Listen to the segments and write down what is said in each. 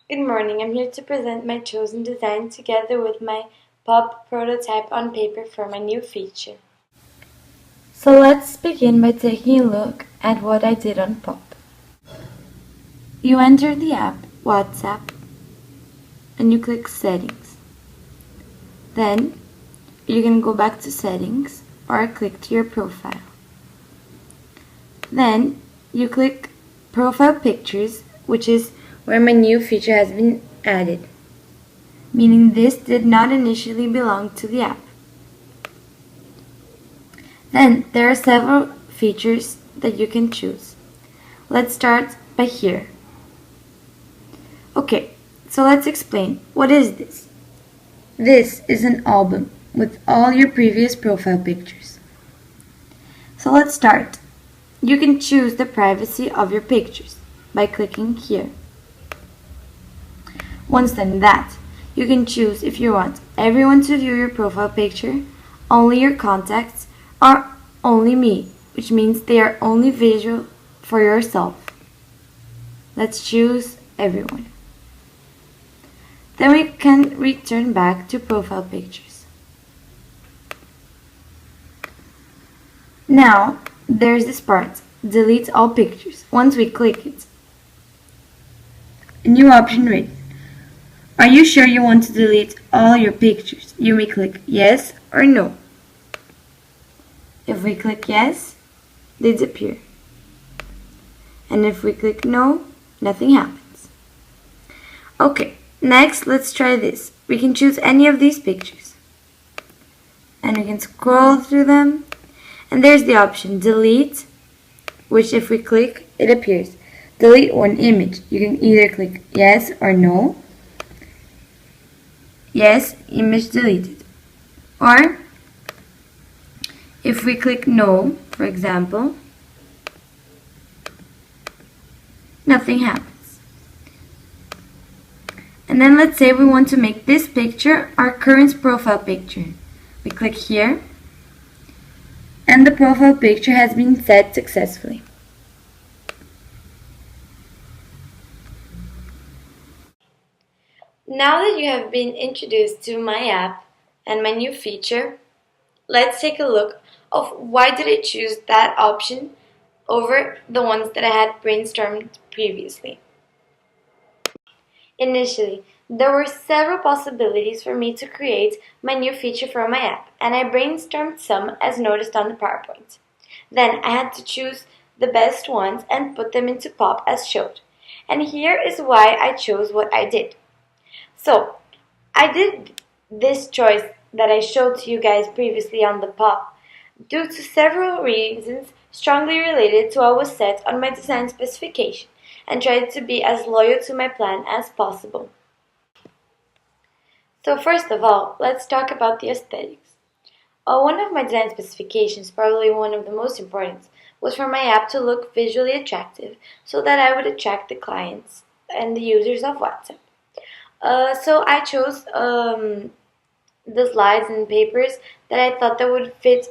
Good morning. I'm here to present my chosen design together with my popp prototype on paper for my new feature. So let's begin by taking a look at what I did on popp. You enter the app, WhatsApp, and you click Settings. Then you can go back to Settings or click to your profile. Then you click Profile Pictures, which is where my new feature has been added, meaning this did not initially belong to the app. Then there are several features that you can choose. Let's start by here. Okay, so let's explain. What is this? This is an album with all your previous profile pictures. So let's start. You can choose the privacy of your pictures by clicking here. Once done that, you can choose if you want everyone to view your profile picture, only your contacts, or only me, which means they are only visual for yourself. Let's choose everyone. Then we can return back to profile pictures. Now, there's this part, delete all pictures. Once we click it, a new option reads, are you sure you want to delete all your pictures? You may click yes or no. If we click yes, they disappear. And if we click no, nothing happens. Okay, next let's try this. We can choose any of these pictures. And we can scroll through them. And there's the option delete, which if we click, it appears. Delete one image. You can either click yes or no. Yes, image deleted. Or if we click no, for example, nothing happens. And then let's say we want to make this picture our current profile picture. We click here, and the profile picture has been set successfully. Now that you have been introduced to my app and my new feature, let's take a look of why did I choose that option over the ones that I had brainstormed previously. Initially, there were several possibilities for me to create my new feature for my app, and I brainstormed some as noticed on the PowerPoint. Then I had to choose the best ones and put them into popp as showed. And here is why I chose what I did. So, I did this choice that I showed to you guys previously on the popp due to several reasons strongly related to what was set on my design specification and tried to be as loyal to my plan as possible. So first of all, let's talk about the aesthetics. One of my design specifications, probably one of the most important, was for my app to look visually attractive so that I would attract the clients and the users of WhatsApp. So I chose the slides and papers that I thought that would fit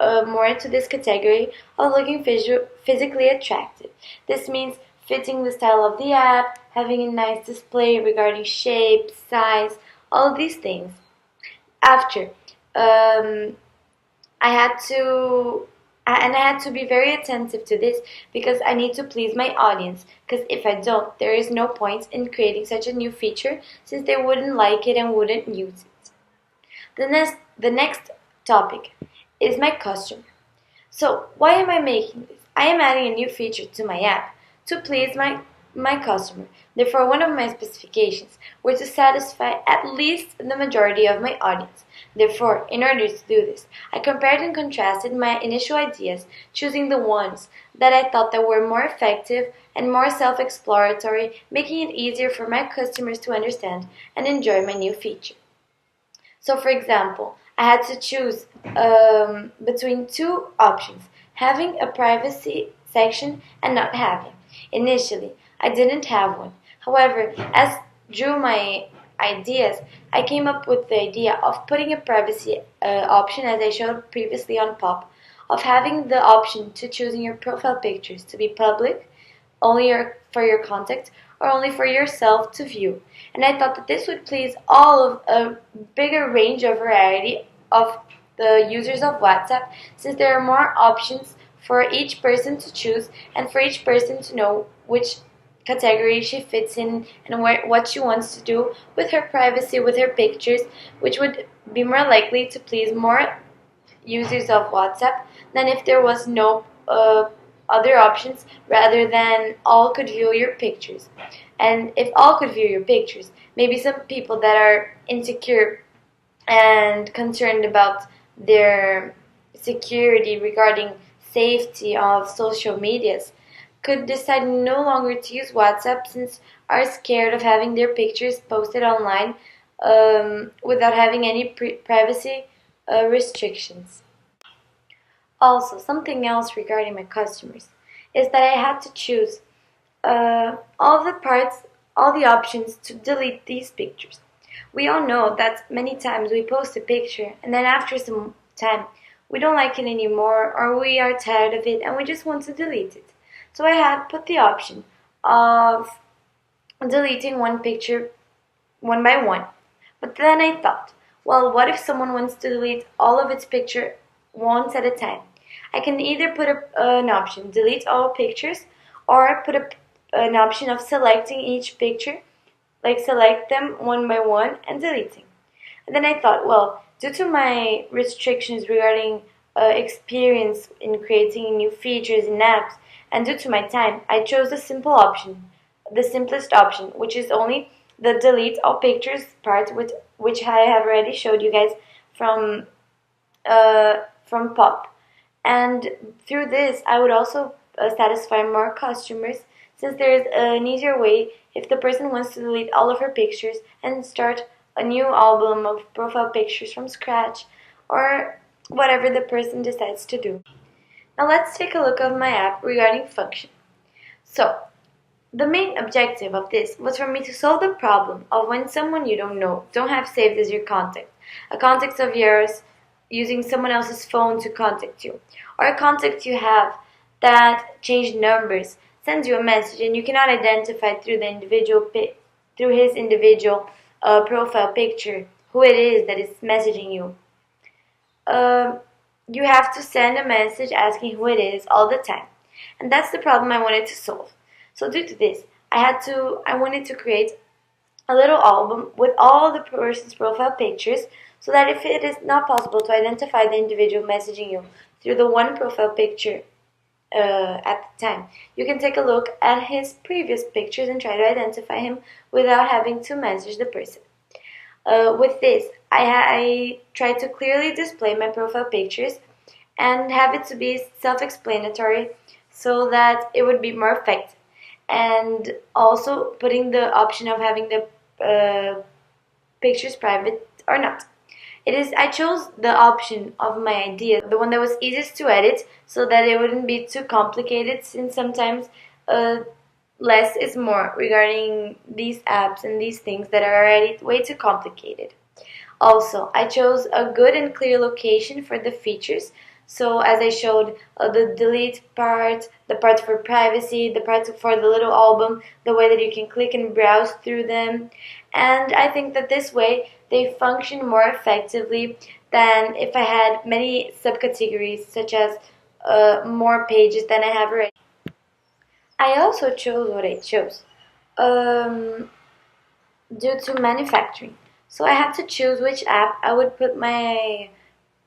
more into this category of looking physically attractive. This means fitting the style of the app, having a nice display regarding shape, size, all of these things. After, I had to and I had to be very attentive to this because I need to please my audience, because if I don't, there is no point in creating such a new feature since they wouldn't like it and wouldn't use it. The next topic is my customer. So why am I making this? I am adding a new feature to my app to please my customer. Therefore, one of my specifications were to satisfy at least the majority of my audience. Therefore, in order to do this, I compared and contrasted my initial ideas, choosing the ones that I thought that were more effective and more self-exploratory, making it easier for my customers to understand and enjoy my new feature. So for example, I had to choose between two options, having a privacy section and not having. Initially, I didn't have one. However, as drew my ideas, I came up with the idea of putting a privacy option, as I showed previously on popp, of having the option to choosing your profile pictures to be public, only for your contact, or only for yourself to view. And I thought that this would please all of a bigger range of variety of the users of WhatsApp, since there are more options for each person to choose and for each person to know which category she fits in and what she wants to do with her privacy, with her pictures, which would be more likely to please more users of WhatsApp than if there was no other options rather than all could view your pictures. And if all could view your pictures, maybe some people that are insecure and concerned about their security regarding safety of social medias could decide no longer to use WhatsApp since are scared of having their pictures posted online without having any privacy restrictions. Also, something else regarding my customers is that I had to choose all the parts, all the options to delete these pictures. We all know that many times we post a picture and then after some time we don't like it anymore or we are tired of it and we just want to delete it. So I had put the option of deleting one picture one by one. But then I thought, well, what if someone wants to delete all of its picture once at a time? I can either put an option, delete all pictures, or put an option of selecting each picture, like select them one by one and deleting. And then I thought, well, due to my restrictions regarding experience in creating new features in apps, and due to my time, I chose the simple option, the simplest option, which is only the delete all pictures part, which I have already showed you guys from Popp. And through this, I would also satisfy more customers since there is an easier way if the person wants to delete all of her pictures and start a new album of profile pictures from scratch or whatever the person decides to do. Now let's take a look at my app regarding function. So, the main objective of this was for me to solve the problem of when someone you don't have saved as your contact, a contact of yours using someone else's phone to contact you, or a contact you have that changed numbers, sends you a message and you cannot identify through his individual profile picture who it is that is messaging you. You have to send a message asking who it is all the time, and that's the problem I wanted to solve. So due to this, I wanted to create a little album with all the person's profile pictures so that if it is not possible to identify the individual messaging you through the one profile picture at the time, you can take a look at his previous pictures and try to identify him without having to message the person. With this, I tried to clearly display my profile pictures and have it to be self-explanatory so that it would be more effective. And also putting the option of having the pictures private or not. I chose the option of my idea, the one that was easiest to edit, so that it wouldn't be too complicated, since sometimes less is more regarding these apps and these things that are already way too complicated. Also, I chose a good and clear location for the features. So as I showed, the delete part, the part for privacy, the part for the little album, the way that you can click and browse through them. And I think that this way they function more effectively than if I had many subcategories, such as more pages than I have already. I also chose what I chose due to manufacturing. So I had to choose which app I would put my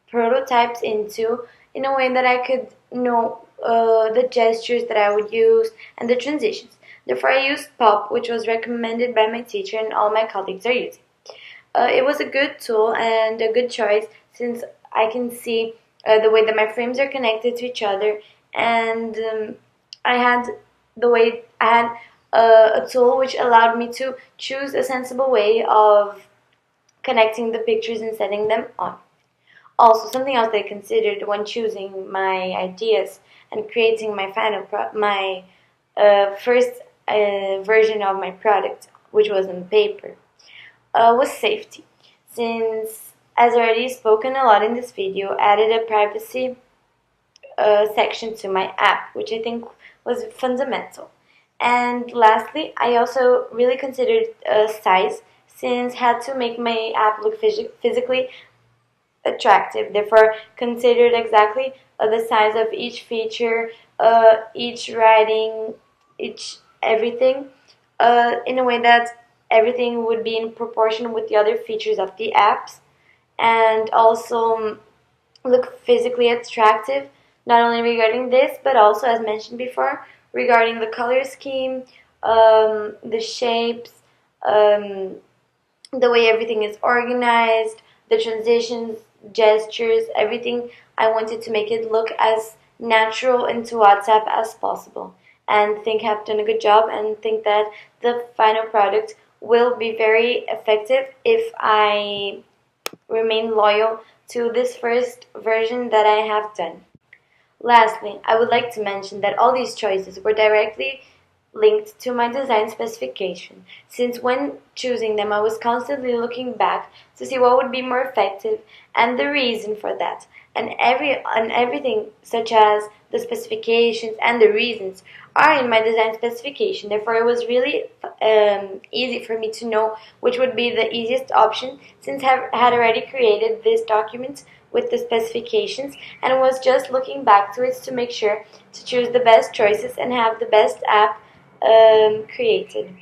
prototypes into in a way that I could know the gestures that I would use and the transitions. Therefore, I used Popp, which was recommended by my teacher and all my colleagues are using. It was a good tool and a good choice since I can see the way that my frames are connected to each other, and I had a tool which allowed me to choose a sensible way of connecting the pictures and setting them on. Also, something else that I considered when choosing my ideas and creating my first version of my product, which was on paper, was safety. Since, as already spoken a lot in this video, added a privacy section to my app, which I think was fundamental. And lastly, I also really considered size, since I had to make my app look physically attractive. Therefore, considered exactly the size of each feature, each writing, each everything, in a way that everything would be in proportion with the other features of the apps, and also look physically attractive, not only regarding this, but also, as mentioned before, regarding the color scheme, the shapes, um, the way everything is organized, the transitions, gestures, everything. I wanted to make it look as natural into WhatsApp as possible. And think I've done a good job, and think that the final product will be very effective if I remain loyal to this first version that I have done. Lastly, I would like to mention that all these choices were directly linked to my design specification, since when choosing them I was constantly looking back to see what would be more effective and the reason for that. And everything such as the specifications and the reasons are in my design specification. Therefore, it was really easy for me to know which would be the easiest option, since I had already created this document with the specifications and was just looking back to it to make sure to choose the best choices and have the best app created.